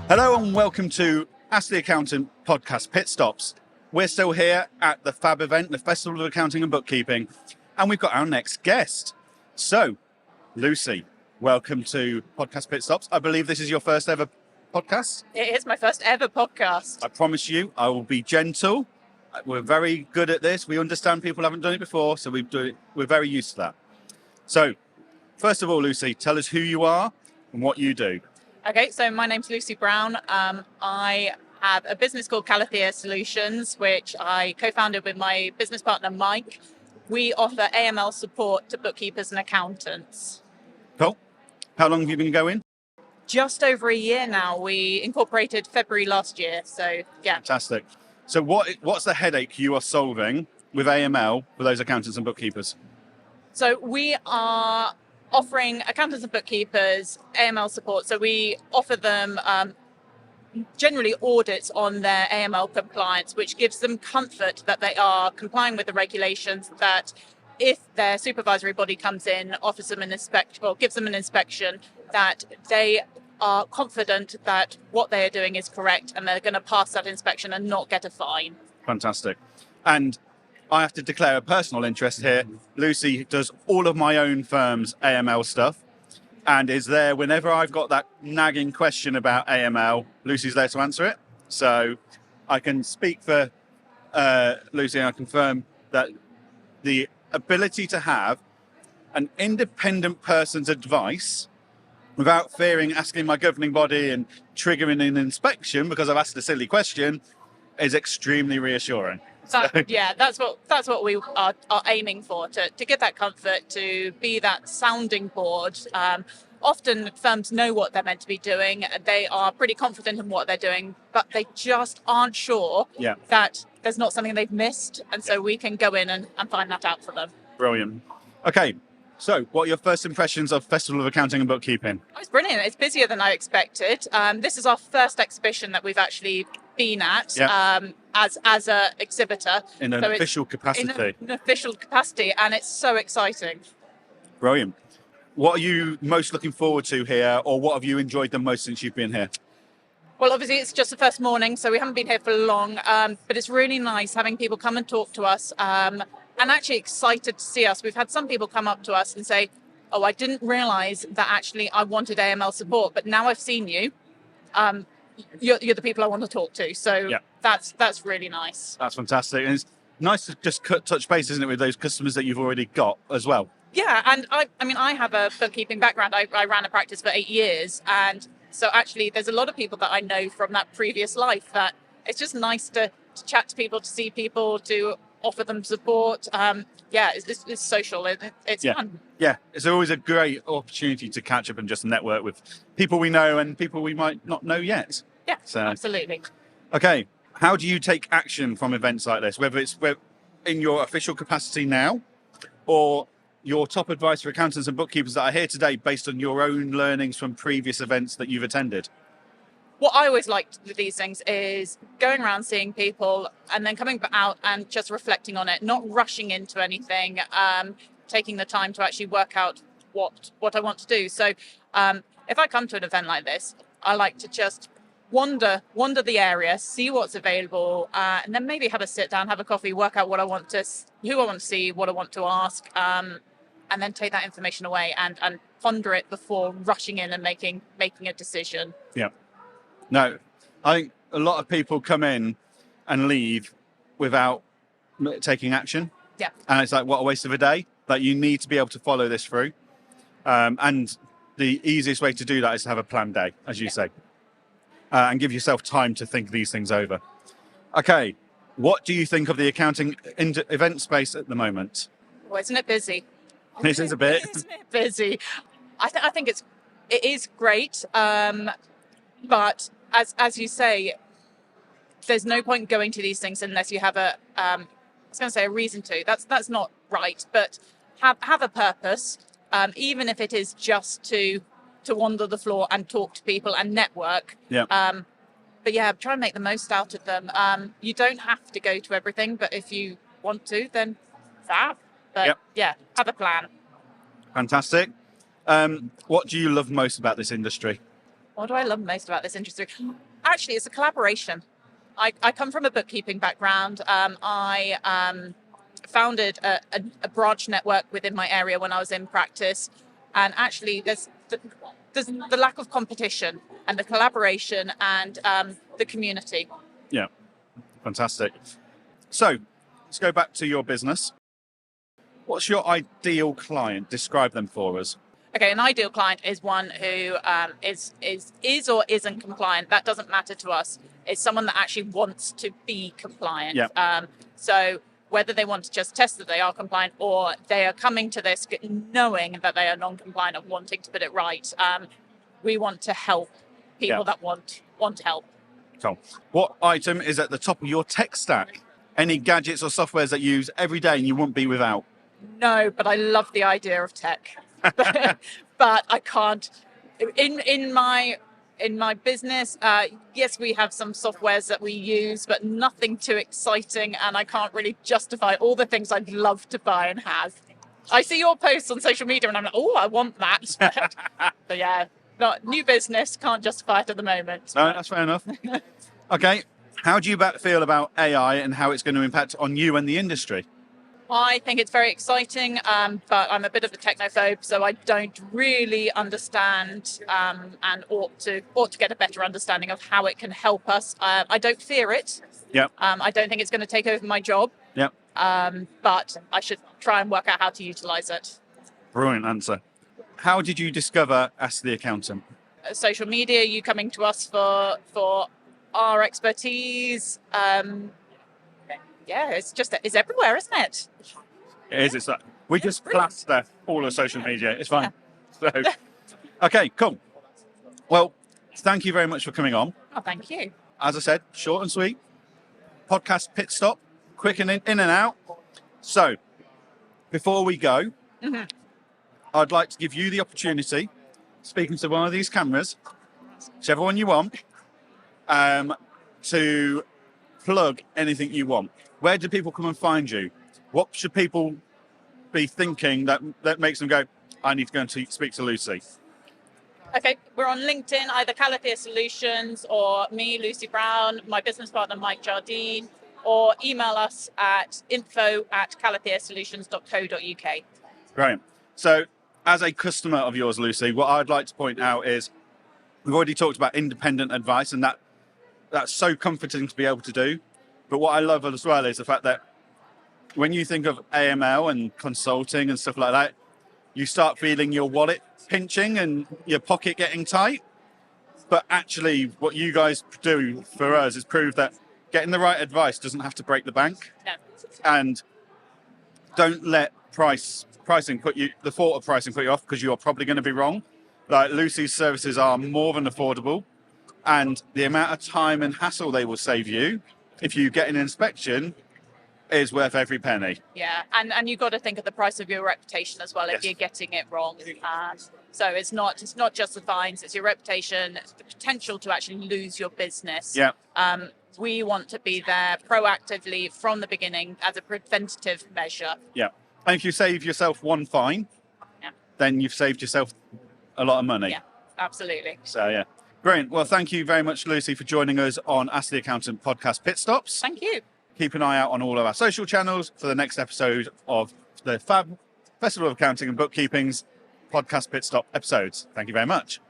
Hello and welcome to Ask the Accountant podcast Pitstops. We're still here at the FAB event, the Festival of Accounting and Bookkeeping, and we've got our next guest. So, Lucy, welcome to Podcast Pitstops. I believe this is your first ever podcast. It is my first ever podcast. I promise you, I will be gentle. We're very good at this. We understand people haven't done it before, so we're very used to that. So, first of all, Lucy, tell us who you are and what you do. Okay, so my name's Lucy Brown. I have a business called Calathea Solutions, which I co-founded with my business partner, Mike. We offer AML support to bookkeepers and accountants. Cool. How long have you been going? Just over a year now. We incorporated February last year, so yeah. Fantastic. So what's the headache you are solving with AML for those accountants and bookkeepers? So we are offering accountants and bookkeepers AML support. So we offer them generally audits on their AML compliance, which gives them comfort that they are complying with the regulations, that if their supervisory body comes in, offers them an inspection or gives them an inspection, that they are confident that what they are doing is correct and they're going to pass that inspection and not get a fine. Fantastic. And I have to declare a personal interest here. Lucy does all of my own firm's AML stuff and is there whenever I've got that nagging question about AML. Lucy's there to answer it. So I can speak for Lucy and I confirm that the ability to have an independent person's advice without fearing asking my governing body and triggering an inspection because I've asked a silly question is extremely reassuring. Yeah, that's what we are aiming for, to give that comfort, to be that sounding board. Often firms know what they're meant to be doing. They are pretty confident in what they're doing, but they just aren't sure that there's not something they've missed. And so we can go in and find that out for them. Brilliant. Okay, so what are your first impressions of Festival of Accounting and Bookkeeping? Oh, it's brilliant. It's busier than I expected. This is our first exhibition that we've actually been at as a exhibitor. In an official capacity. In an official capacity, and it's so exciting. Brilliant. What are you most looking forward to here, or what have you enjoyed the most since you've been here? Well, obviously, it's just the first morning, so we haven't been here for long, but it's really nice having people come and talk to us and actually excited to see us. We've had some people come up to us and say, oh, I didn't realise that actually I wanted AML support, but now I've seen you. You're the people I want to talk to. So that's really nice. That's fantastic. And it's nice to just touch base, isn't it, with those customers that you've already got as well? Yeah, and I have a bookkeeping background. I ran a practice for 8 years. And so actually there's a lot of people that I know from that previous life that it's just nice to chat to people, to see people, to offer them support. It's social. It's fun. Yeah, it's always a great opportunity to catch up and just network with people we know and people we might not know yet. Yeah, absolutely. Okay, how do you take action from events like this, whether it's in your official capacity now or your top advice for accountants and bookkeepers that are here today based on your own learnings from previous events that you've attended? What I always liked with these things is going around, seeing people, and then coming out and just reflecting on it, not rushing into anything, taking the time to actually work out what I want to do. So if I come to an event like this, I like to just wander the area, see what's available, and then maybe have a sit down, have a coffee, work out who I want to see, what I want to ask, and then take that information away and ponder it before rushing in and making a decision. Yeah. No, I think a lot of people come in and leave without taking action. Yeah. And it's like, what a waste of a day. Like, you need to be able to follow this through. And the easiest way to do that is to have a planned day, as you say, and give yourself time to think these things over. Okay, what do you think of the accounting event space at the moment? Well, isn't it busy? This is a bit. Isn't it busy? I think it is great. But as you say, there's no point going to these things unless you have a reason to. That's not right, but have a purpose, even if it is just to wander the floor and talk to people and network. Yeah. But yeah, try and make the most out of them. You don't have to go to everything, but if you want to, then fab. But have a plan. Fantastic. What do you love most about this industry? What do I love most about this industry? Actually, it's a collaboration. I come from a bookkeeping background. I founded a branch network within my area when I was in practice. And actually, there's the lack of competition and the collaboration and the community. Yeah, fantastic. So let's go back to your business. What's your ideal client? Describe them for us. Okay, an ideal client is one who is or isn't compliant. That doesn't matter to us. It's someone that actually wants to be compliant. Yeah. So whether they want to just test that they are compliant or they are coming to this knowing that they are non-compliant and wanting to put it right, we want to help people that want help. Cool. What item is at the top of your tech stack? Any gadgets or softwares that you use every day and you wouldn't be without? No, but I love the idea of tech. But I can't. In my business, yes, we have some softwares that we use, but nothing too exciting, and I can't really justify all the things I'd love to buy and have. I see your posts on social media, and I'm like, oh, I want that. But yeah, not new business, can't justify it at the moment. No, that's fair enough. Okay, how do you feel about AI and how it's going to impact on you and the industry? I think it's very exciting, but I'm a bit of a technophobe, so I don't really understand and ought to get a better understanding of how it can help us. I don't fear it. Yeah. I don't think it's going to take over my job. Yeah. But I should try and work out how to utilize it. Brilliant answer. How did you discover Ask the Accountant? Social media, you coming to us for our expertise. Yeah, it's everywhere, isn't it? It is. It's that. We just plaster all of social media. It's fine. So, okay, cool. Well, thank you very much for coming on. Oh, thank you. As I said, short and sweet. Podcast pit stop, quick and in and out. So, before we go, I'd like to give you the opportunity, speaking to one of these cameras, whichever one you want, to plug anything you want. Where do people come and find you? What should people be thinking that makes them go, I need to go and speak to Lucy? Okay, we're on LinkedIn, either Calathea Solutions or me, Lucy Brown, my business partner, Mike Jardine, or email us at info@calatheasolutions.co.uk. Great. So, as a customer of yours, Lucy, what I'd like to point out is we've already talked about independent advice, and that's so comforting to be able to do. But what I love as well is the fact that when you think of AML and consulting and stuff like that, you start feeling your wallet pinching and your pocket getting tight. But actually, what you guys do for us is prove that getting the right advice doesn't have to break the bank. No. And don't let the thought of pricing put you off, because you are probably going to be wrong. Like, Lucy's services are more than affordable, and the amount of time and hassle they will save you if you get an inspection is worth every penny. Yeah, and you've got to think of the price of your reputation as well if you're getting it wrong. So it's not just the fines, it's your reputation, the potential to actually lose your business. Yeah. We want to be there proactively from the beginning as a preventative measure. Yeah. And if you save yourself one fine, then you've saved yourself a lot of money. Yeah, absolutely. So, yeah. Brilliant. Well, thank you very much, Lucy, for joining us on Ask the Accountant podcast Pit Stops. Thank you. Keep an eye out on all of our social channels for the next episode of the Fab Festival of Accounting and Bookkeeping's podcast Pit Stop episodes. Thank you very much.